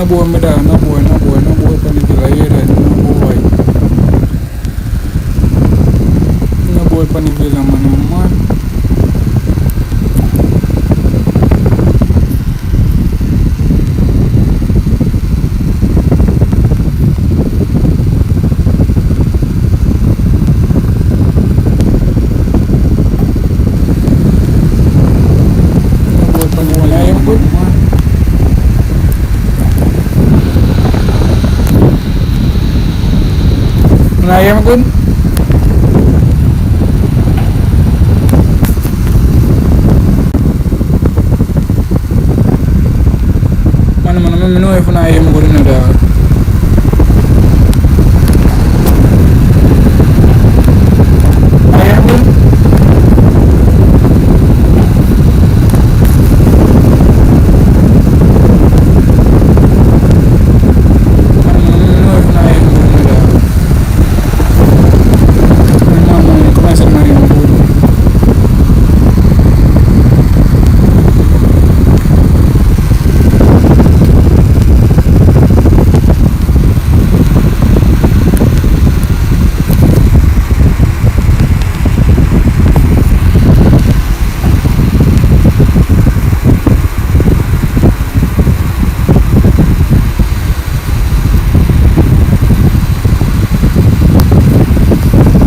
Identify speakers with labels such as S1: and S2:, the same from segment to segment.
S1: no boy me da, no boy pan the villa here, no boy pan the villa man. Ayam kun mana menu iPhone ayam kun ada ayam kun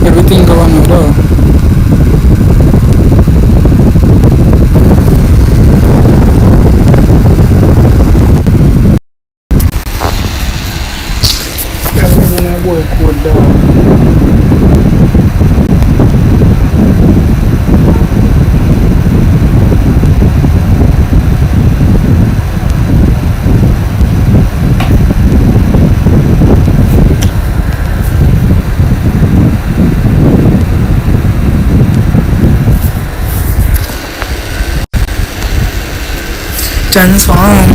S1: everything go on ada. Boleh kuda. Transform.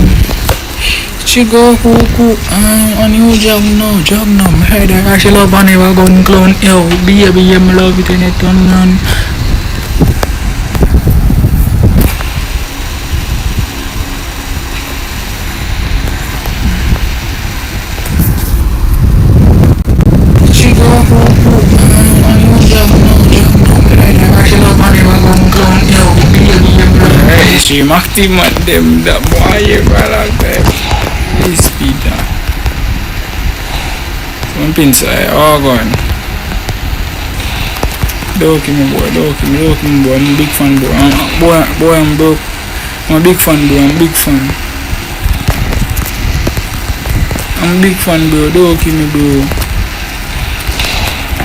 S1: Chigo huku on you jog no head I shall love on ever gon clone yo be love it in it on Chigo huku on you jog no head I shall love on ever gon clone yo be love she makti madem da boy balak Speed Someone pinsa oh gone Doki me boy I'm a big fan boy I'm broke I'm a big fan bro I'm a big fan bro Doki me bro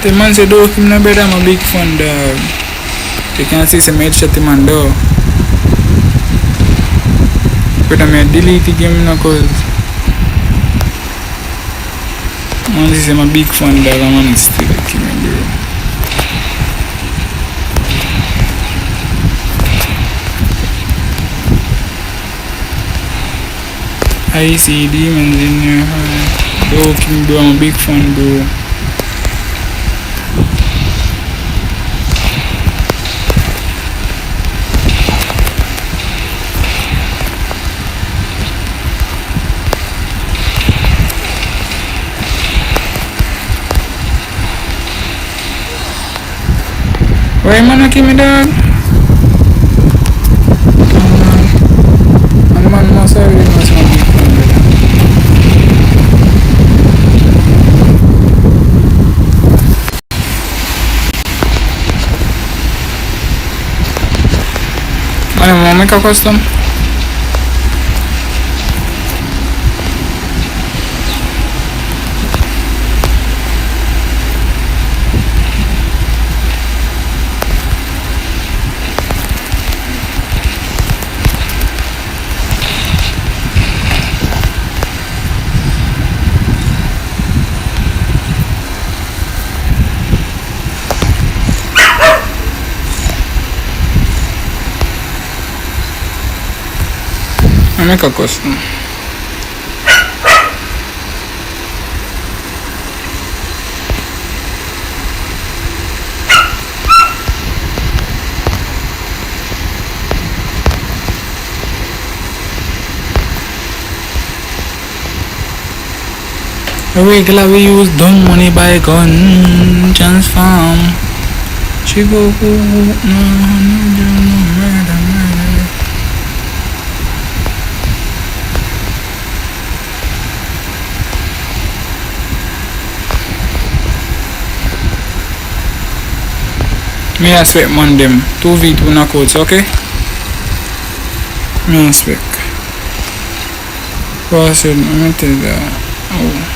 S1: the man say Doki me no better I'm a big fan dog you can see some mate shut the man dog but I'm a delete the game now cause man, this is my big fan dog, man, it's still like me, bro. I see demons in your heart. Yo, King, bro, I'm a big fan, bro. Why mana kimi dog? Man mo sa rin mas mabig ano mo may ka-custom? Ano ka-custom? Regular we use dumb money buy gun transform. She go no murder. Me expect man them 2v2 knockouts, okay? Me expect. Well, I said, I'm gonna tell you that. Oh.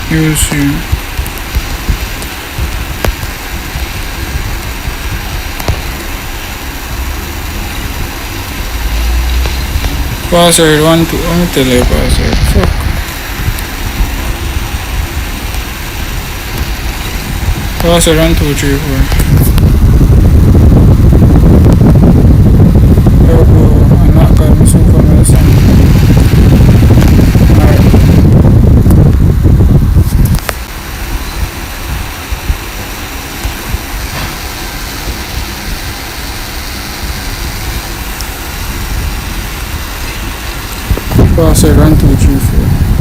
S1: You see. Password 1 2. I'm gonna tell you password. Fuck. Password 1 2 3 4. I'm not gonna super medicine. Alright. Password 1 2 3 4.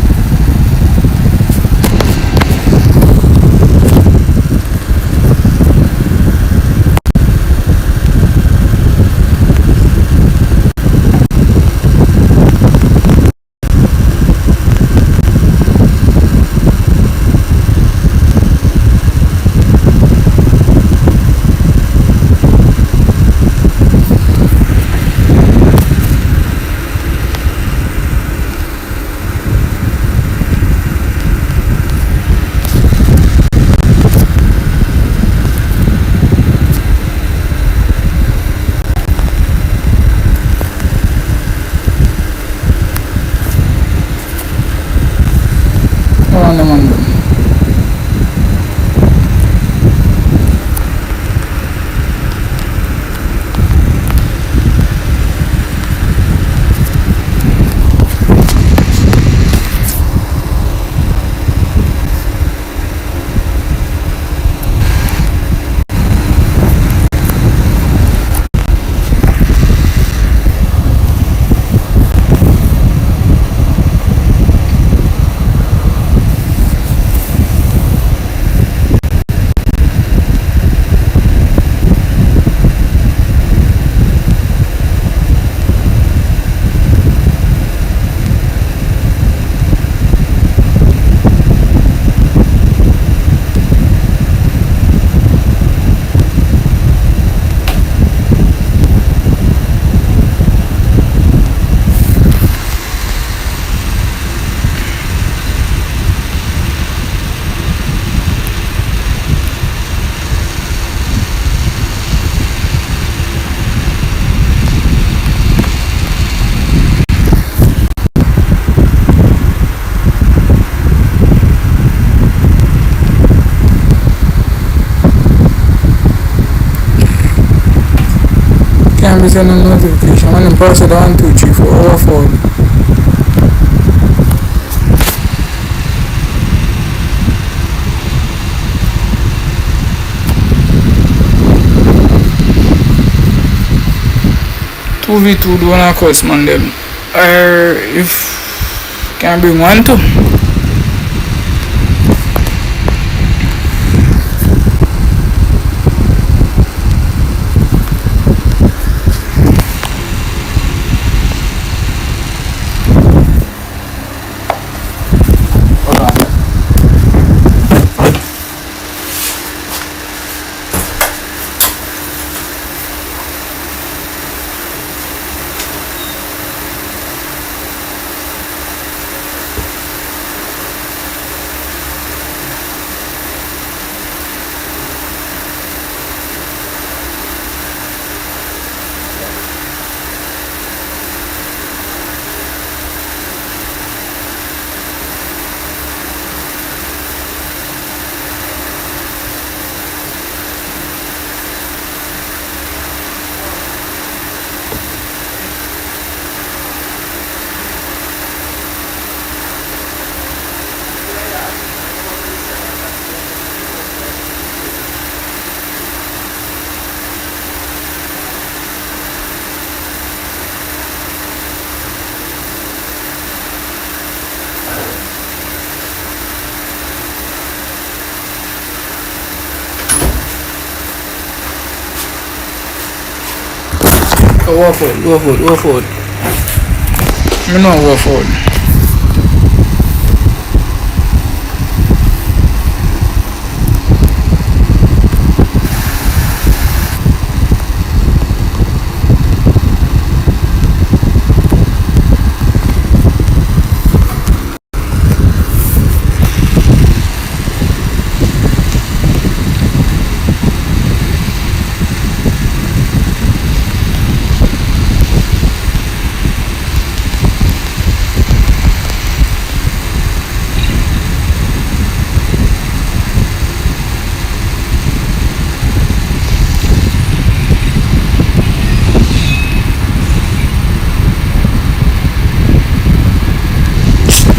S1: Can't be sending notification. When I'm password 1 2 3 4 over phone. Two v2 do wanna cost man them. Or if can bring 1 2. Warford. I know Warford.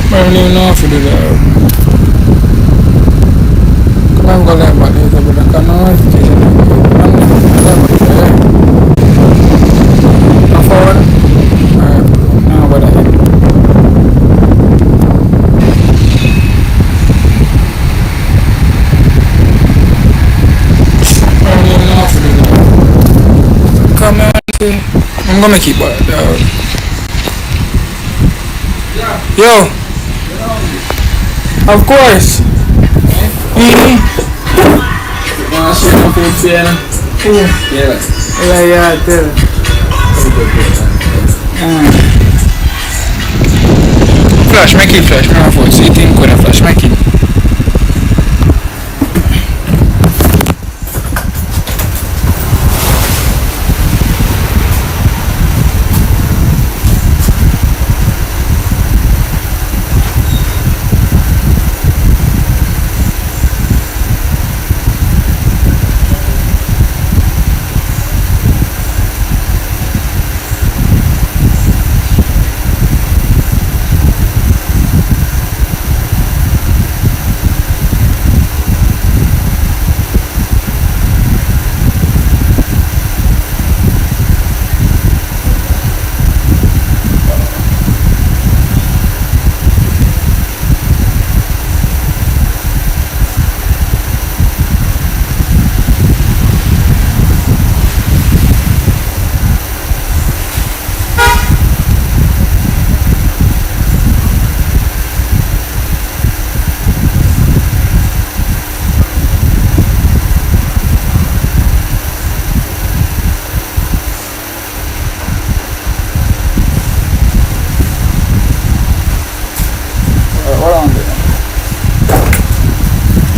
S1: I don't even know if you do that. Come on, go there, but it's a bit of a notification. I'm forward. Alright, now what I hit. I don't even know if you do that. Come on, I'm gonna keep it. Yo! Of course. Flash, make it flash. My phone. See, think with a flash, make it.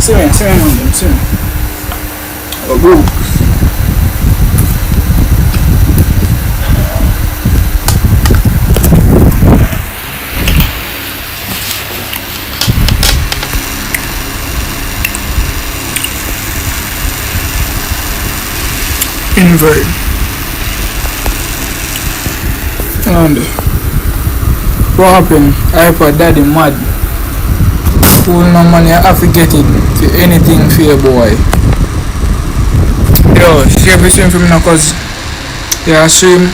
S1: See me on them, see me. Oh, books. Invert. And what happened? I put daddy mad. Fool no money, I have to get it for anything for your boy. Yo, see everything from now cause yeah, I swim.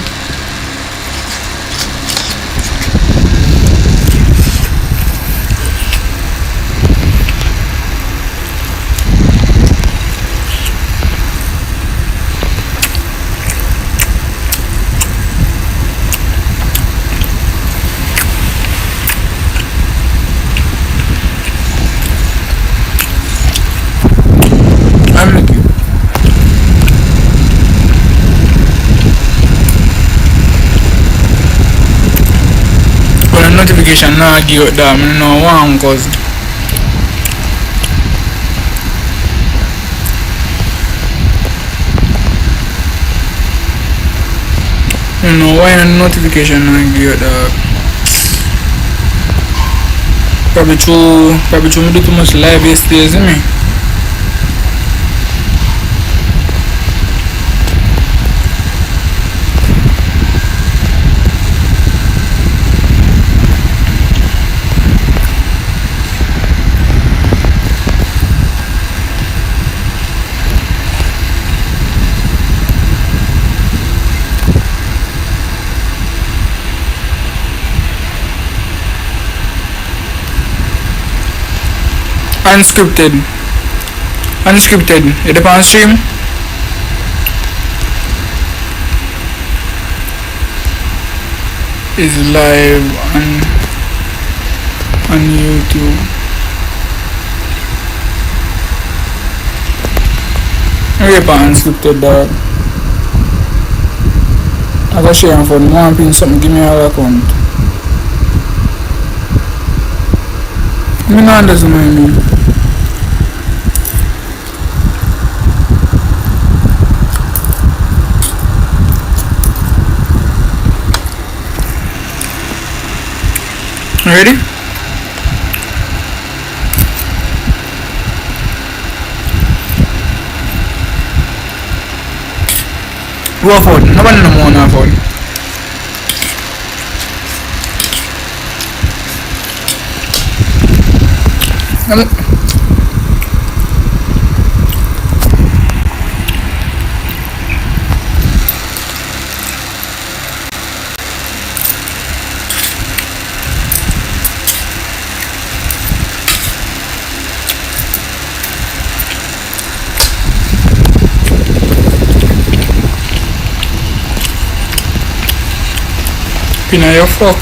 S1: Notification now give it that I know one cause you know why a notification now give it that probably true me do too much live yesterday, see me. Unscripted. It depends on stream. is live on YouTube. Rape and unscripted dog. As I share for one pin something, give me all account. Me not understand what I mean. Ready? Go forward. Nobody no more now forward. Pina your fuck.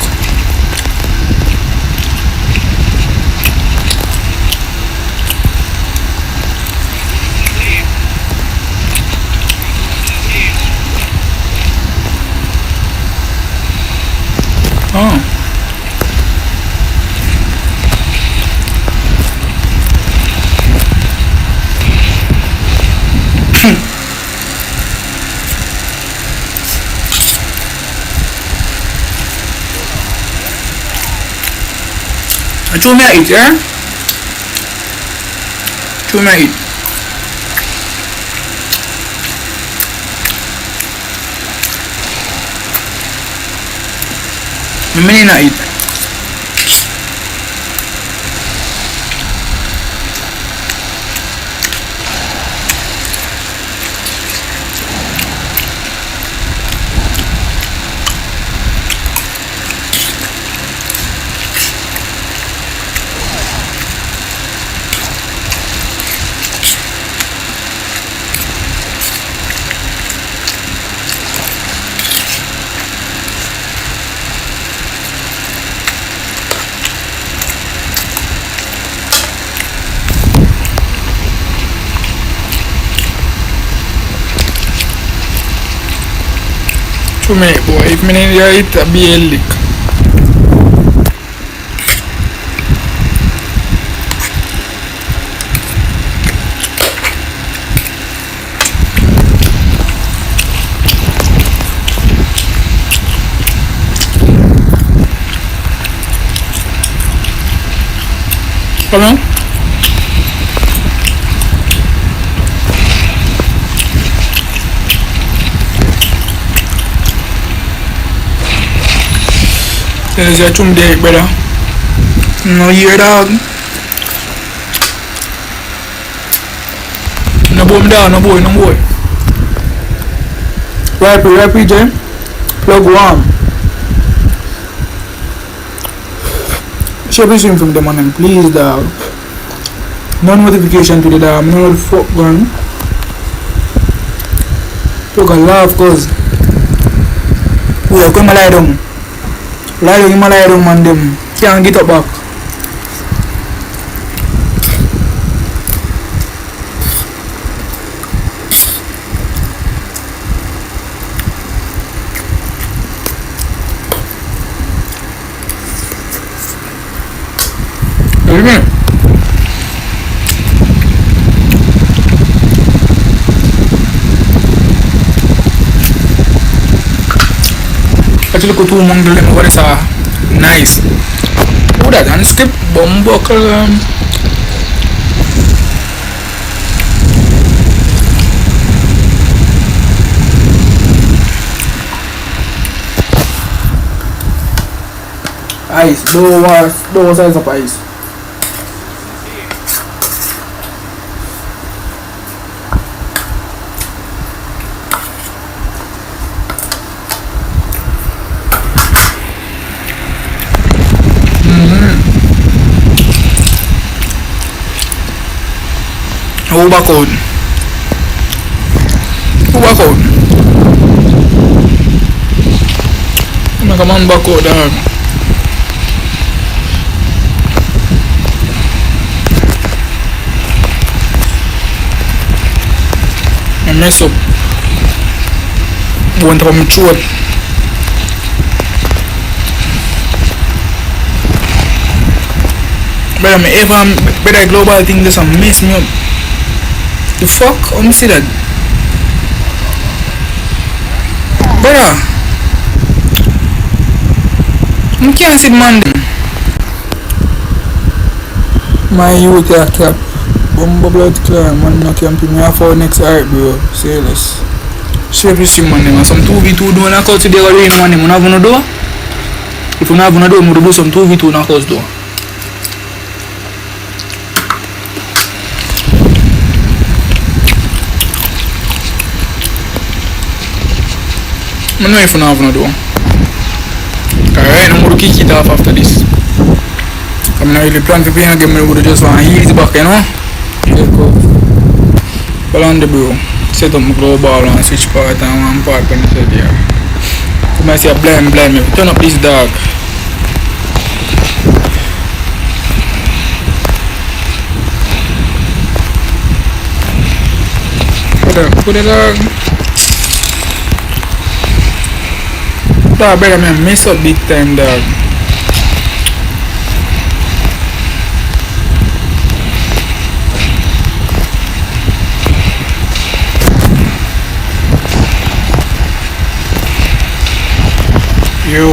S1: Oh. Two me eat, yeah? Two me eat. Me not eat. To me, boy, if me need to eat a be a lick. Come on. There's a chum there, brother. No hear dog. No boy down, no boy, no boy. Right, PJ. Plug one. Share this from them on them, please dog. No notification to the dog, no fuck gun. Plug a laugh cause we are gonna lie down. Lie down, lie down man them. Can't get up back. Amen. Actually, go to Mongol and what is nice. Oh, that unskip bomb buckle. Ice, no size of ice. Overcoat. Come on back out, dog. I mess up. One from throat. But I'm ever better global thing just mess me up. The fuck? I'm see that. Brother, I can't see the man. My youth are cap. Bumble blood clear, man. No camping. Me for next art, bro. Say less. Shape you see man. Some 2v2 do knock out today already, man. You have no do. If you have no do, you do some 2v2 knockouts do. I know if you have no do. Alright, I'm going to kick it off after this. I'm not really planning to play a game. I would just want to heal it back, you know. Check off. Well on the bro. Set up my global and switch part and one part when it's there. You might say blind me. Turn up this dog. Put it dog. Dog, brother, man, mess up big time, dog. Yo.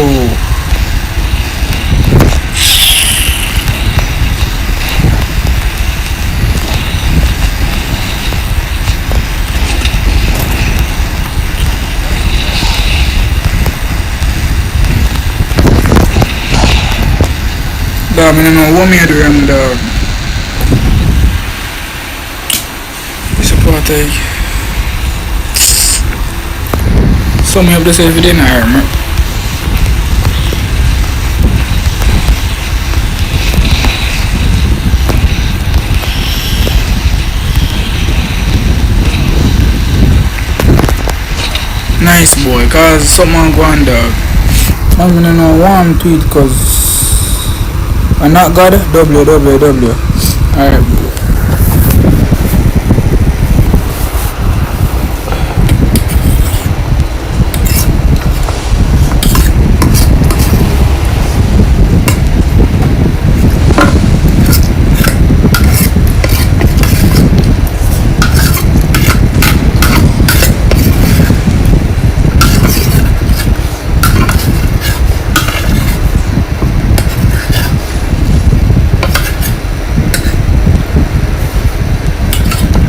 S1: Dog, I don't know what me do, dog. It's a part like. So me have to say if you didn't hire me. Nice boy, cause someone go on, dog. I'm gonna know one tweet cause I'm not God www. Alright, bro.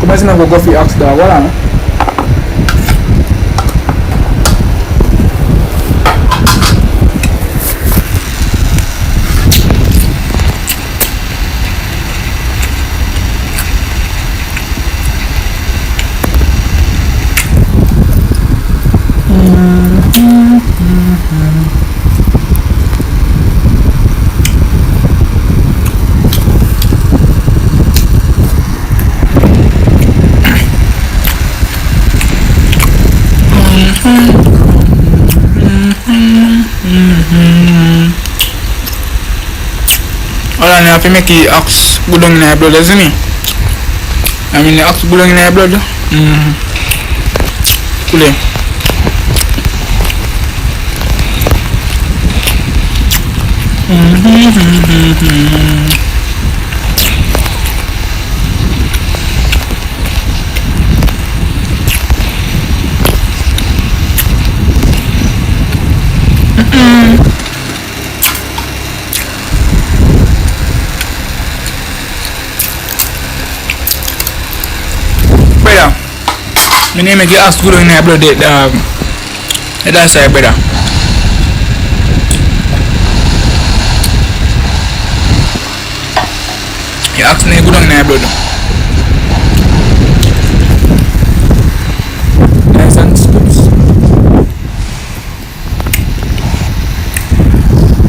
S1: Imagine I go for axe dog, what on? Alright, I have to make the ox good on in the blood, isn't it? I mean the ox good on in the blood. Cool. Brother, my name is ask good in the blood. That's right, brother. You ask me good on the blood. Nice and scoops.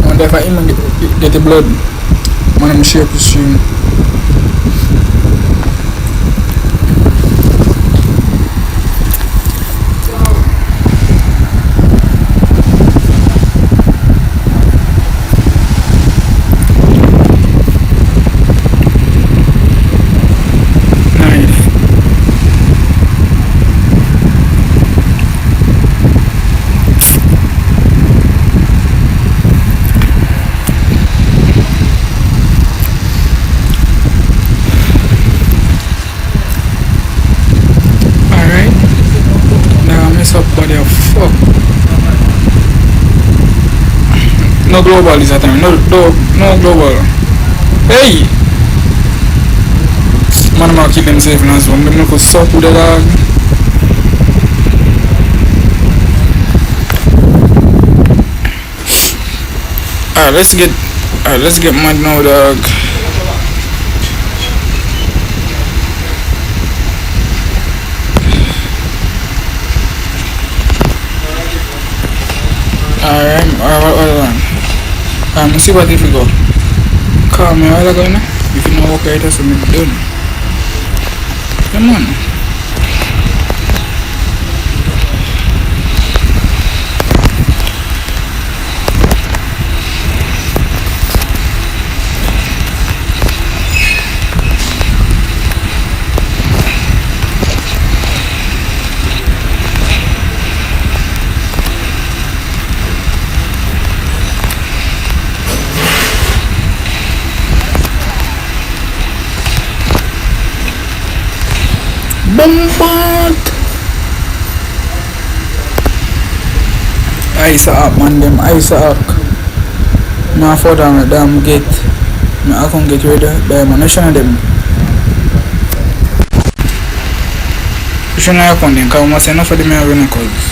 S1: I wonder if I even get the blood when I'm shape the stream. Somebody a fuck. No global this time. No global. Hey! Man might kill himself in his one. Them look suck with the dog. Alright, let's get mad now, dog. Alright, let's see what if we go. Call me while ago now. If you know okay, that's what I'm doing. Come on. Bombard! Ice up, man, them ice up. Now for them, get. I can't get ready. Them, I show them. You should not have them. Because I say enough for them are running cause.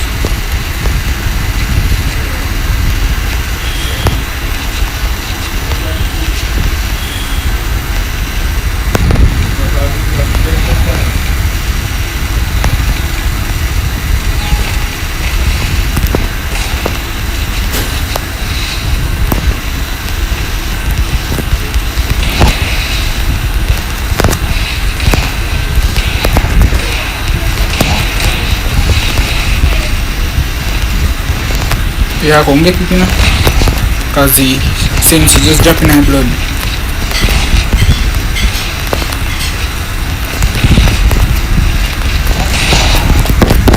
S1: Yeah, come get it, you know. Cause the sense is just dropping in blood.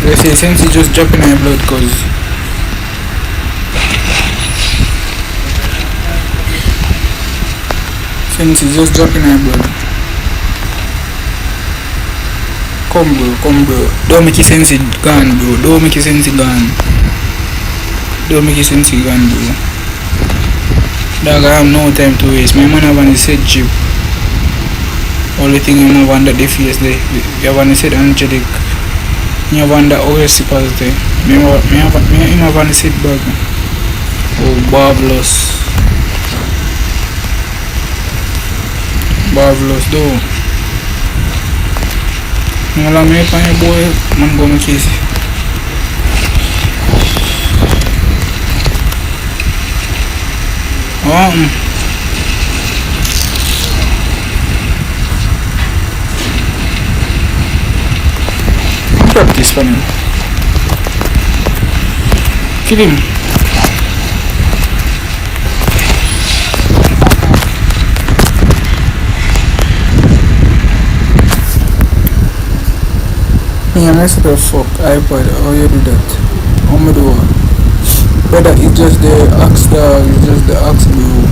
S1: They say sense is just dropping in blood cause sense is just dropping in blood. Come bro. Don't make your sense gone, bro. Don't make your sense gone. Don't make it sense again, bro. Dog, I have no time to waste. My man have on his head chip. Only thing you have on that the face there. You have on his head angelic. You have on that OSC positive. Me have on his head bag. Oh, marvelous. Marvelous, though. You allow me to your boy, man go make easy. Practice for him. Kill him. Yeah, I said, fuck iPod. How you do that? How me do what? Whether it's just the axe dog, it's just the axe blue.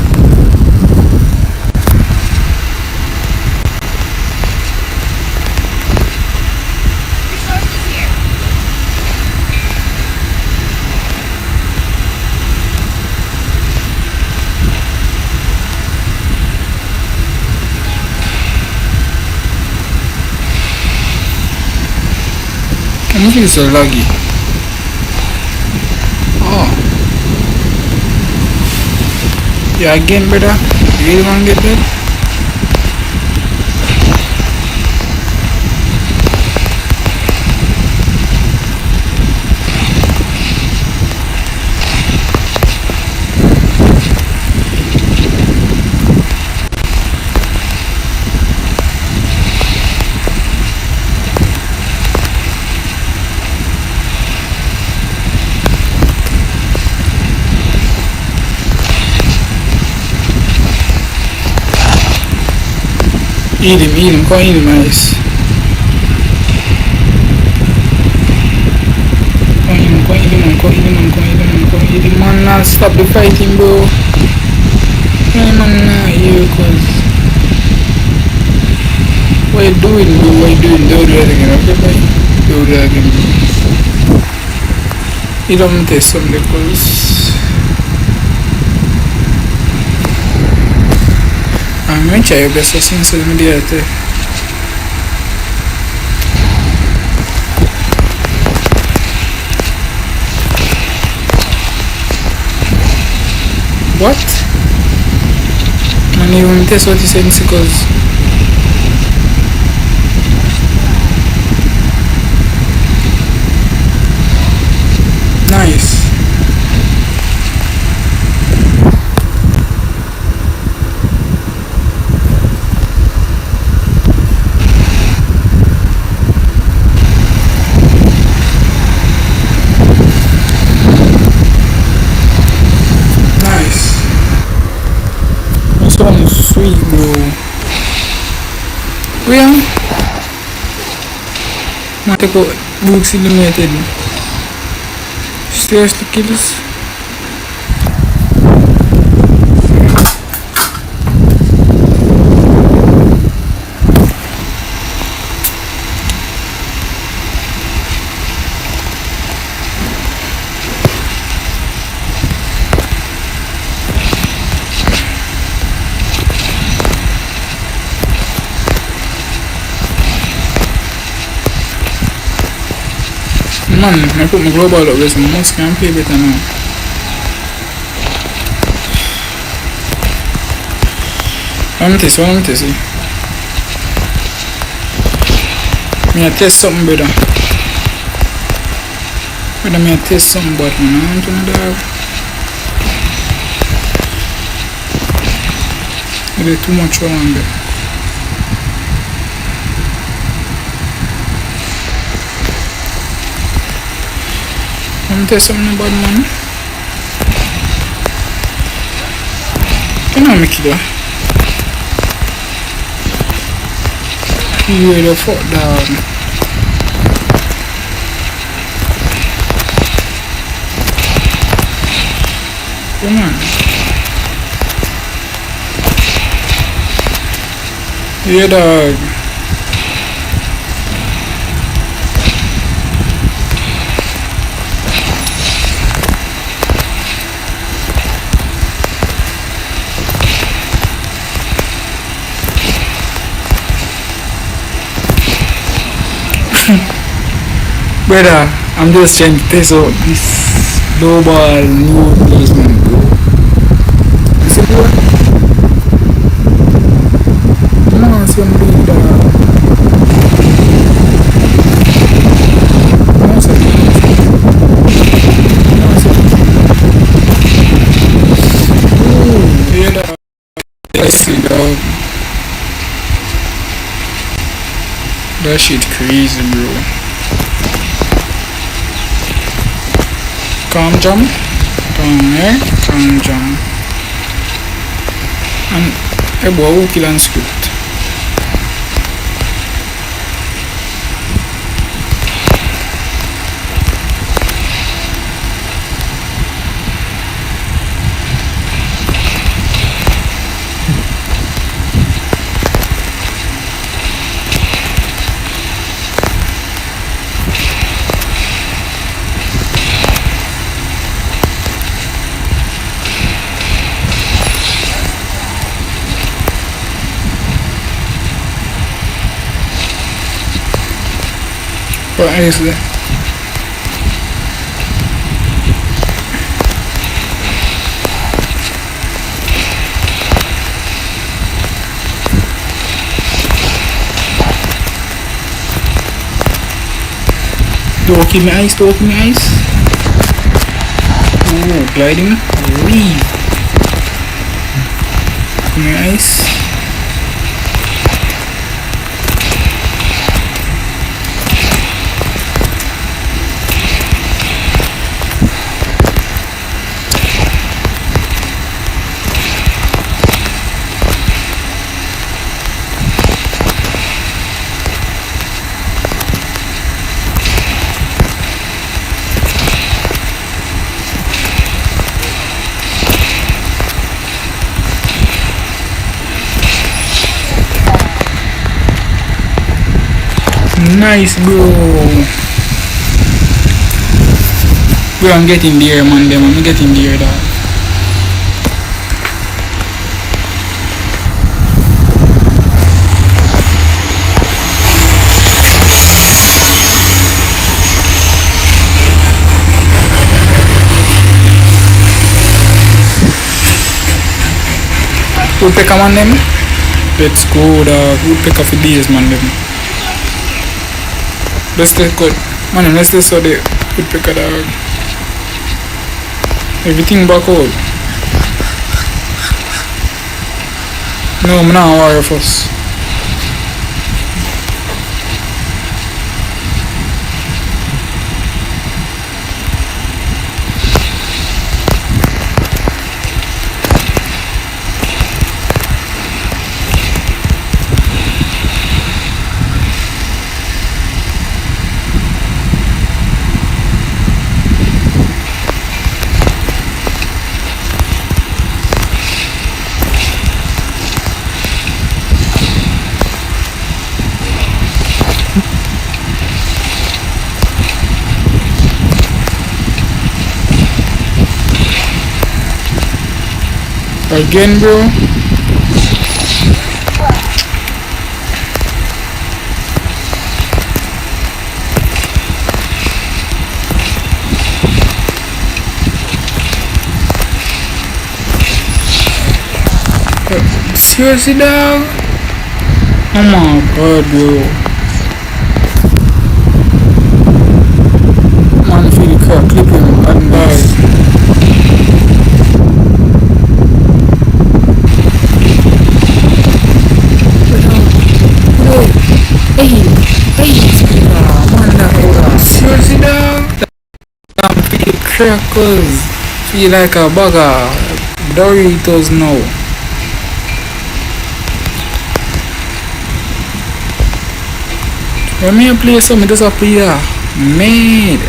S1: I don't think it's so laggy. Oh. Yeah, again, brother. You really want to get that? Eat him, go eat him, guys. Go eat him, man. Nah, stop the fighting, bro. Hey, man, nah, you, cause. What you doing, bro? What you doing? Don't do that again, okay, bye? Don't do that again, bro. You don't test some because I'm going to try your best since I'm there. What? Man, you want to test what you said because nice. Sweet, bro. Well, I'm take out books illuminated. Seriously, kids. Man, I put my global up with some mouse can play better now. Let me test, see. Me a test something, brother. Me a test something, but man, I don't know, dog. There's too much wrong there. I'm tell something about man. You know me killer. You the fuck down. Come on. Yeah, dog. Brother, I'm just trying to test out this global new placement, bro. You see what? Come on, somebody, dog. Ooh, yeah, dog. Let's see, dog. That shit crazy, bro. Calm jump, down here, calm jump. And a boy who kill and script. What is it? Don't keep me ice, don't keep me ice. Ooh, gliding. Wee. Keep me ice. Nice, bro. Bro, I'm getting there, man. I'm getting there, dog. Woodpecker, man, them. Let's go, dog. Woodpecker for days, man, them. Let's take good. Man, let's just saw the woodpecker, dog. Everything back out. No, I'm not worried first. Again, bro. Seriously, dog? Oh my god, bro. Man, feel the car clipping and die. Seriously, dog? I'm feel crackers. Feel like a bugger. Doritos now. When me play something, just a play that. Made.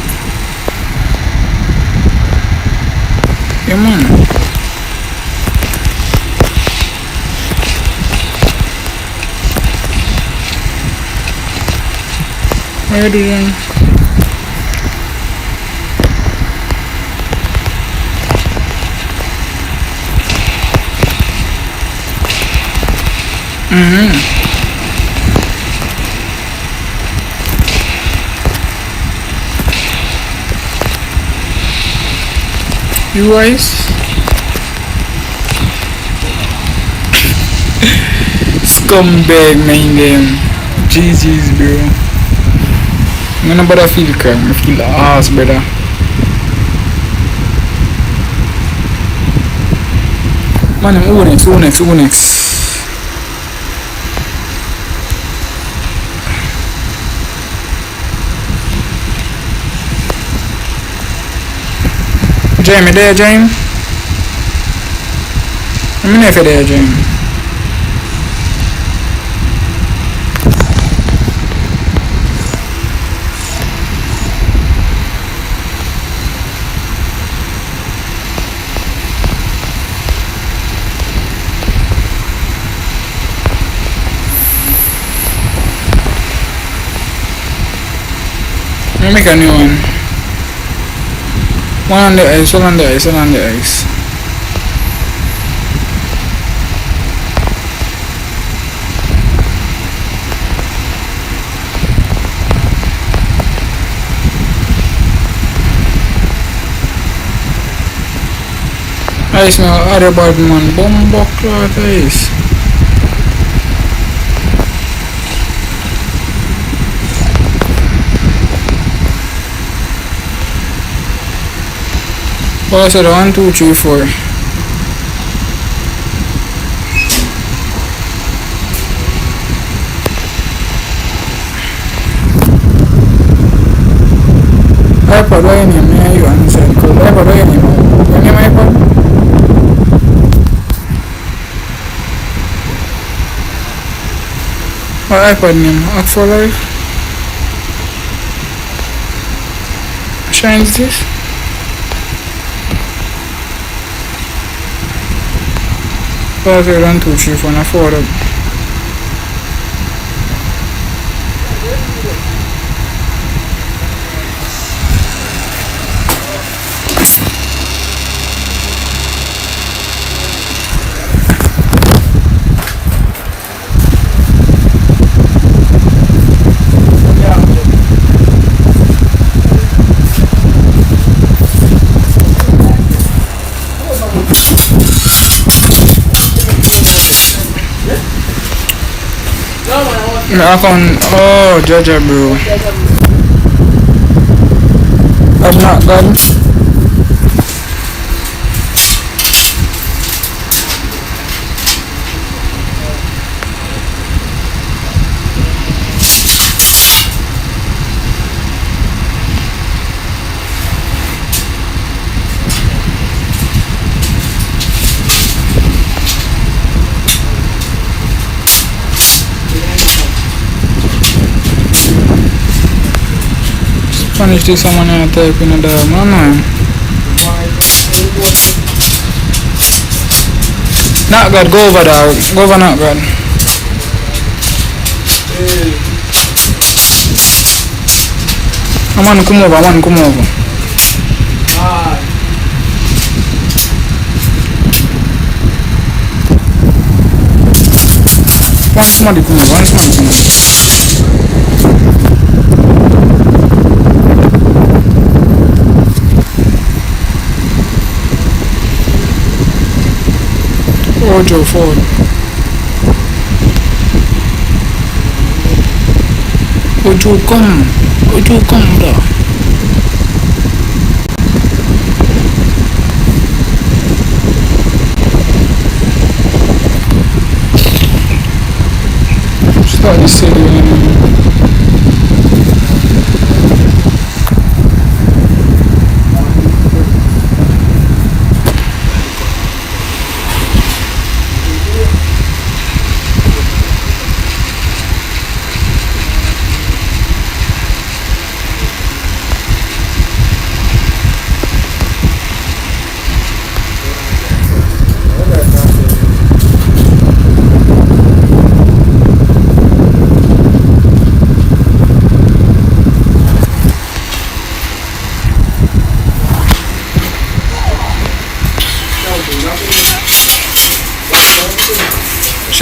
S1: Yeah, man. Where do you? You guys? Scumbag, man, them. GG's, bro. I'm gonna bother feel crap. I feel the ass, brother. Man, I'm who next? Jamie, there, Jamie? I'm in there, there, Jamie. Let me make a new one. One on the ice, one on the ice, one on the ice. Ice now, other bad man, bomb cloth ice. Well, I said 1, 2, 3, 4. iPod, why you name you answer? iPod, why you name? Your name iPod? What iPod name? Act for life? Shines this? Well, 1, 2, 3, 4, 4 up. My account. Oh, Jaja, bro. I'm not gone. Spanish to someone else type in the man. Not God, go over there. Go over, not God. I'm come over, come over. Somebody come over, somebody come over. Ojo Ford. Ojo come da. Start the city.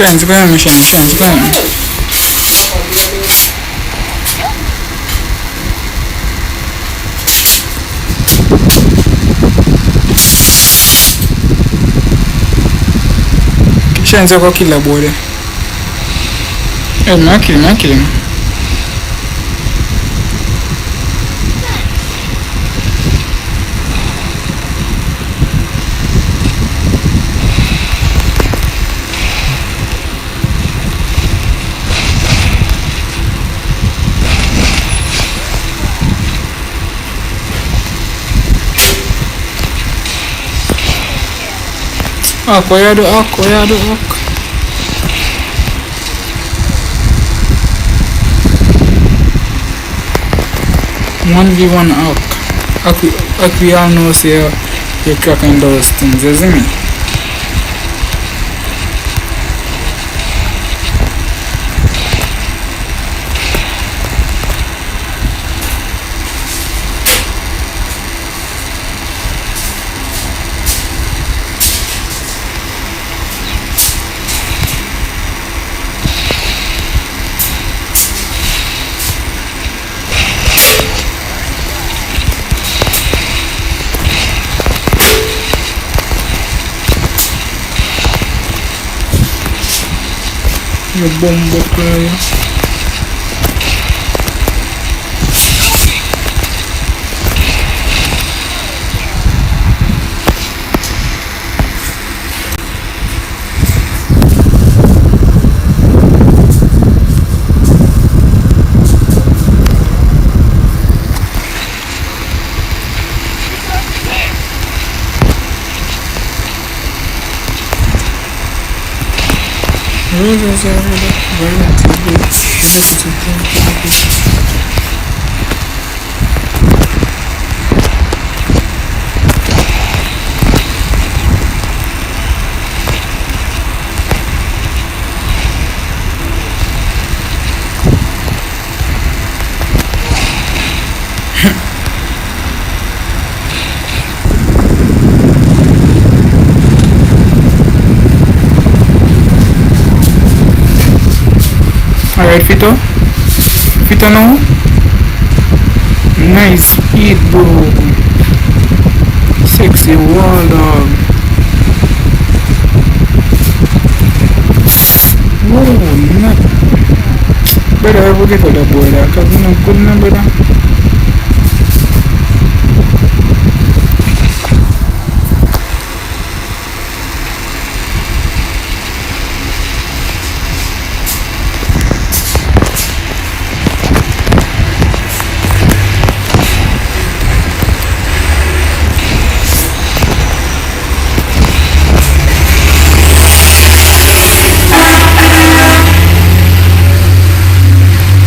S1: Shane's going, Shane's going. Shane's going to kill the boy. Hey, I kill him. Apoiado. 1v1 Ak we all know say you're cracking those things, isn't it? Yung bombo kaya. Alright, Fito now. Nice speed, bro. Sexy wall dog. Whoa, Better forget what that boy there, cause you know good number there.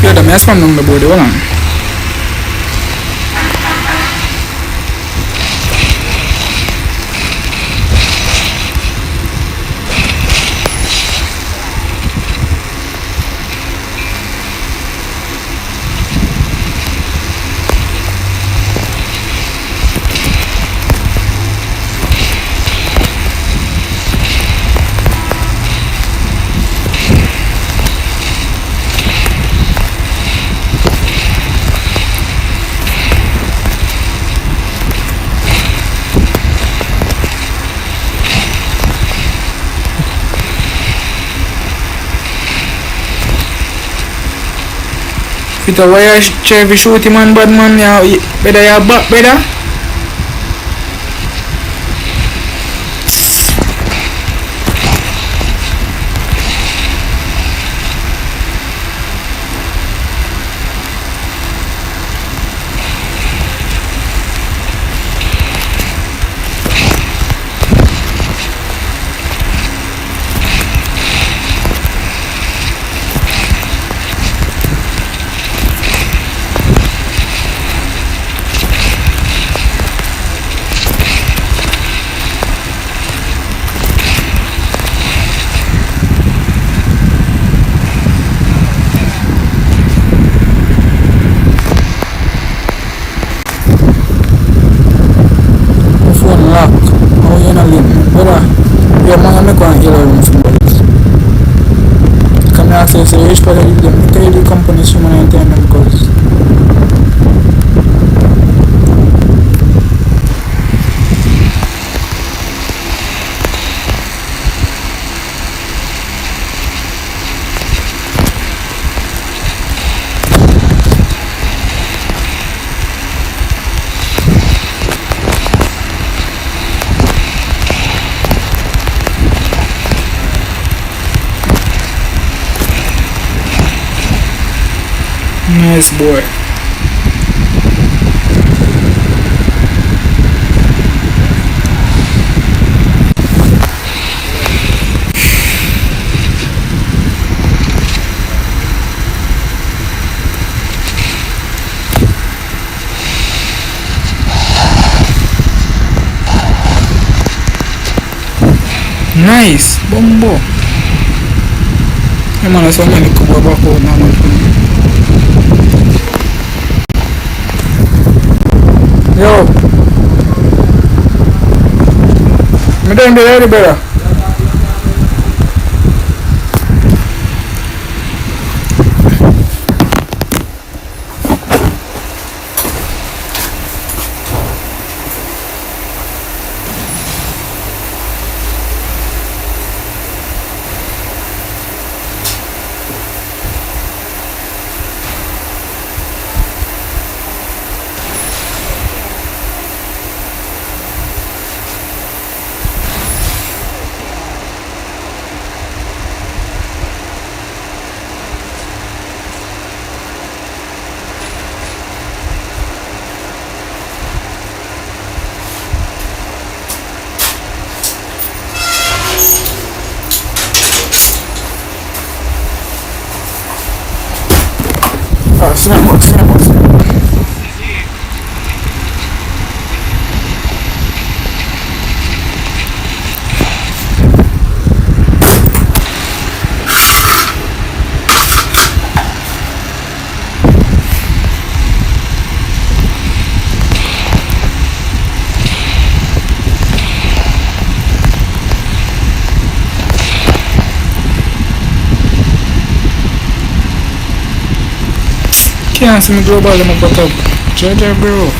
S1: Yo, the mess from number boy, hold on. Peter, why you try to shoot him on bad man? You better you back, better. Lock. Oh, you're not leaving. Brother, your man make one yellow room from boys. Come here after you say, which part of them? Tell the company so many time them goes. Nice boy. Nice, bombo. I'm gonna so many come back out now. Yo, me don't be ready, better. Snap. Can't see me global in my butt up. JJ bro.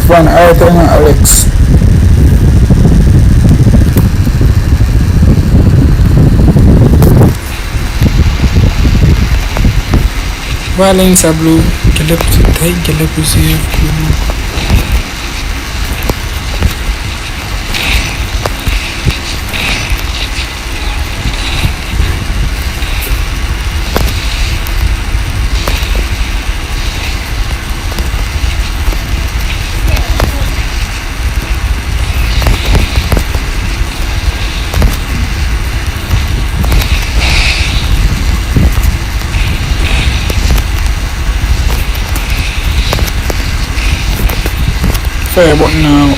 S1: Van Arthur and Alex. Valence blue. Gelap tay gelap usiya blue. Fair button now.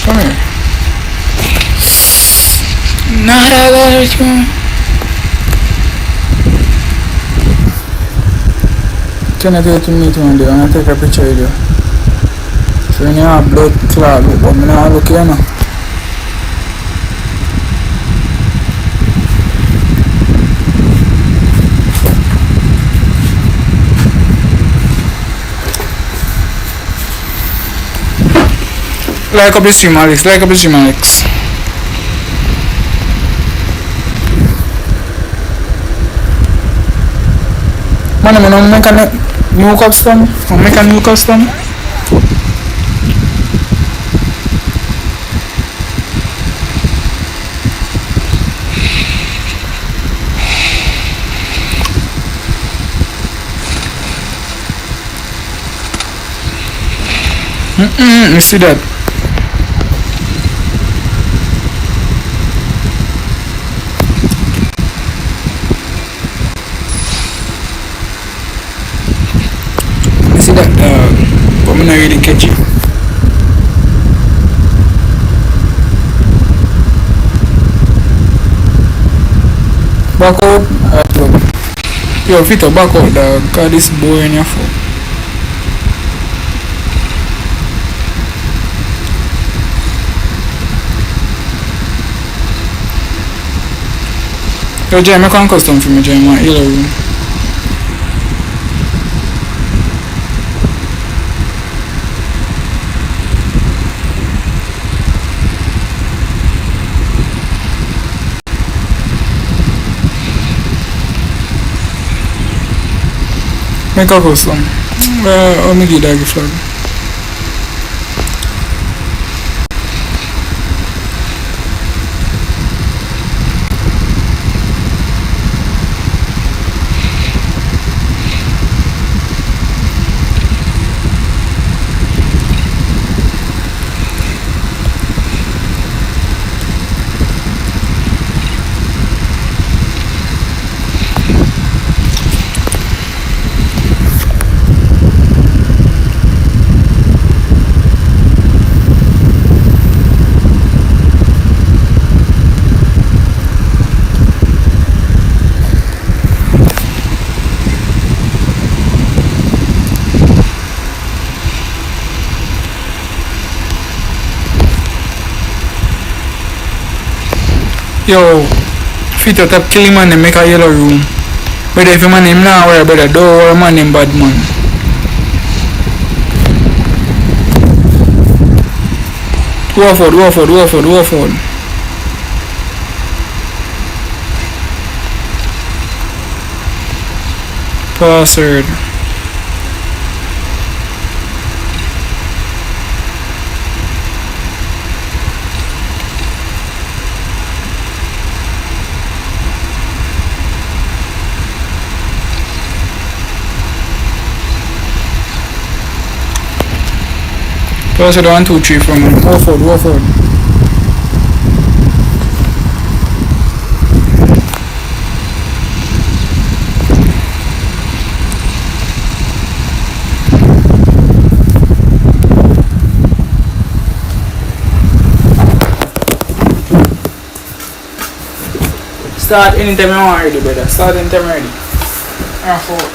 S1: Come here. Nada de eso. Can I take me to one day? I take a picture of you. So you have blood clot, but I'm not looking now. Like up the stream, Alex. Like up the stream, Alex. Man, I'm gonna make a new custom. I'll make a new custom. You see that? But I'm not really catch it. Back out. Yo, fit a back out, dog. Cause this boy in your phone. Yo, Jay, make one custom for me, Jay. My yellow room. Make a custom. Let me give that a flag. Yo, fit out up kill him and make a yellow room. But if you man him now worry about the door or man him bad man. Go forward. Password. Password 1, 2, 3 from me. Go forward. Start anytime you want ready, brother. Start anytime ready. Forward.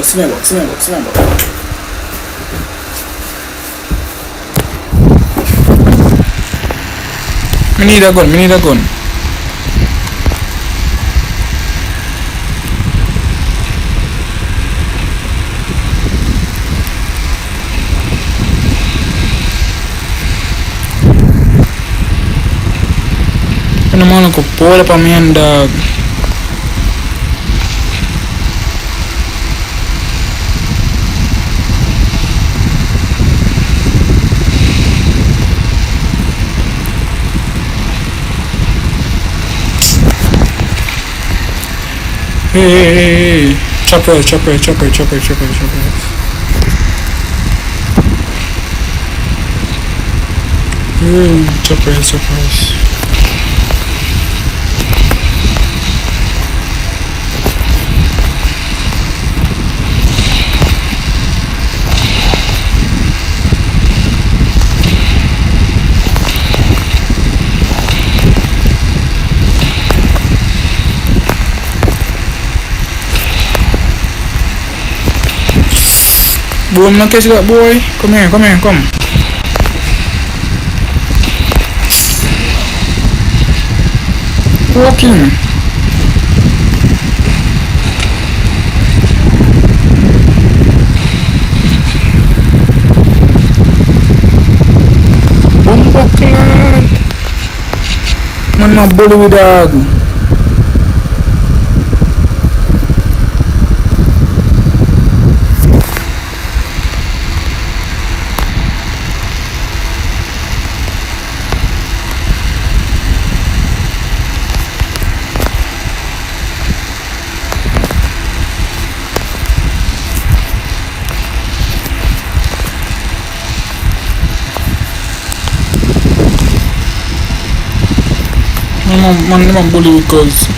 S1: Semua. Mini dragon. Ano mo ko pola pa mianda. Hey. Chopper. Chopper. Buon na guys, boy. Come here. Walking. Bomboklan. Mana bulu dag. Man bully because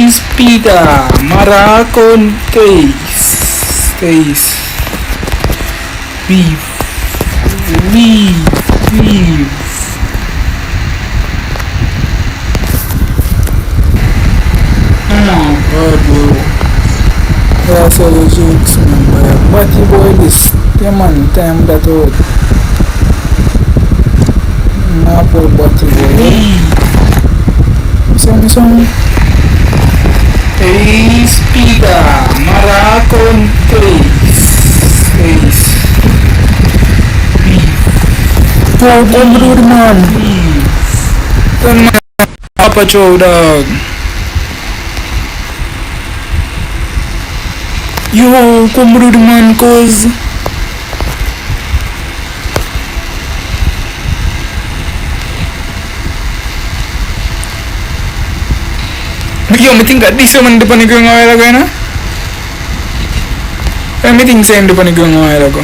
S1: Speeda marah con taste beef oh god bro, that's all the jokes man, but you boy this man time that old apple butty boy some Speeda marah con taste man apa cow dog yo kumru man cause yo meeting kat di man depan gue ngawal aku na meeting saya depan gue ngawal aku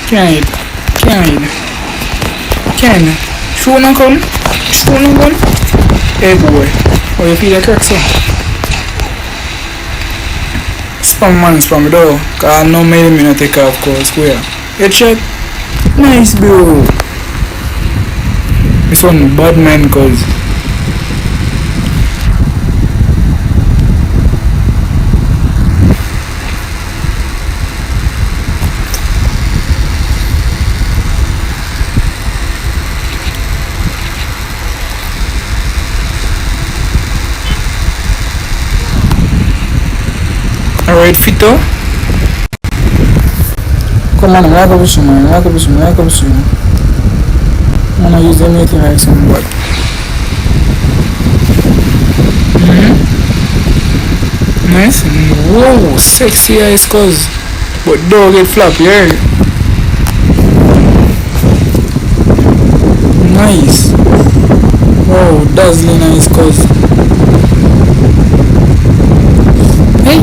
S1: Can't hit. Can. Show no gun. Hey boy. Oh, you feel the crack so? Spam it though. Cause no made me not take off cause square. Headshot. Nice bro. This one bad man cause alright Fito. Come on, like up soon. I'm gonna use anything like some but nice. Whoa, sexy eyes cause but dog get flap, yeah. Nice. Wow, dazzling eyes cause hey.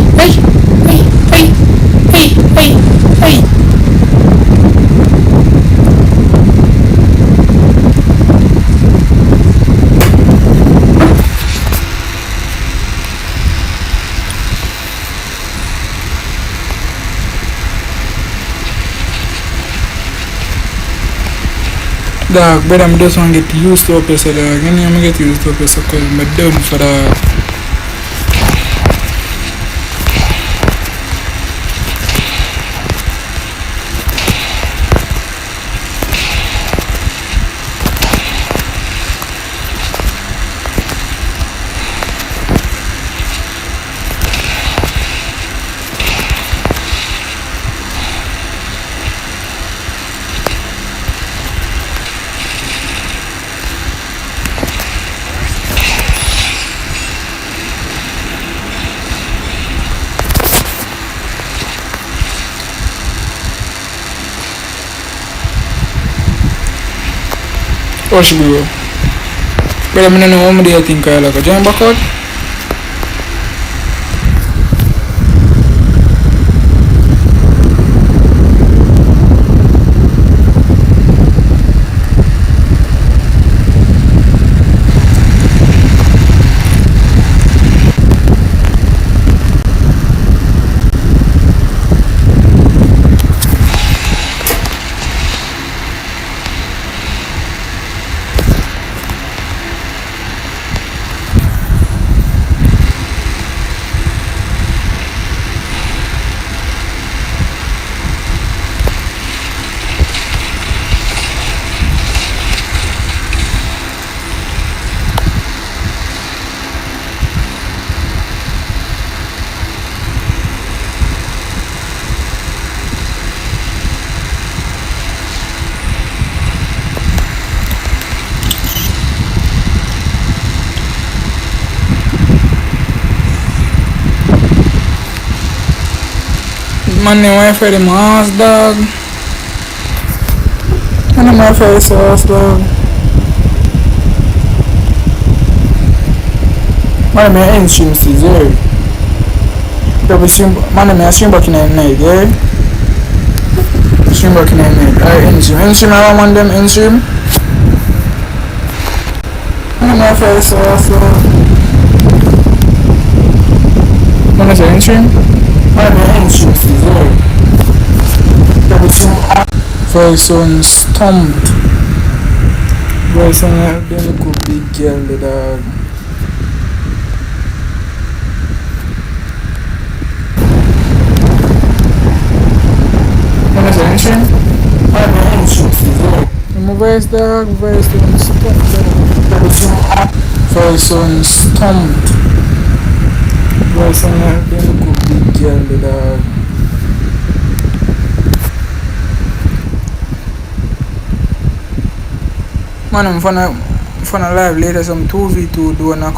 S1: Dog, but I'm just want to get used to up so dog. And I'm get used to up so cause I'm done for that. Watch bro. But I don't know how many I think I like a jump back out. Man, the Wi-Fi the mass dog. And the Wi-Fi is sauce dog. Man, my end stream still there. Man, I stream back in the night, yeah? Stream back in the night. Alright, end stream. End stream, I want them end stream. And the Wi-Fi is sauce dog. Man, I say end stream? Man, my end stream still there. Very soon stumped. Very soon then look a big girl the dog. What is the engine? Man, my engine still there. My voice dog, very soon stumped. Very soon stumped. Very soon then look a big girl the dog. Man, I'm gonna live later some 2v2 doing a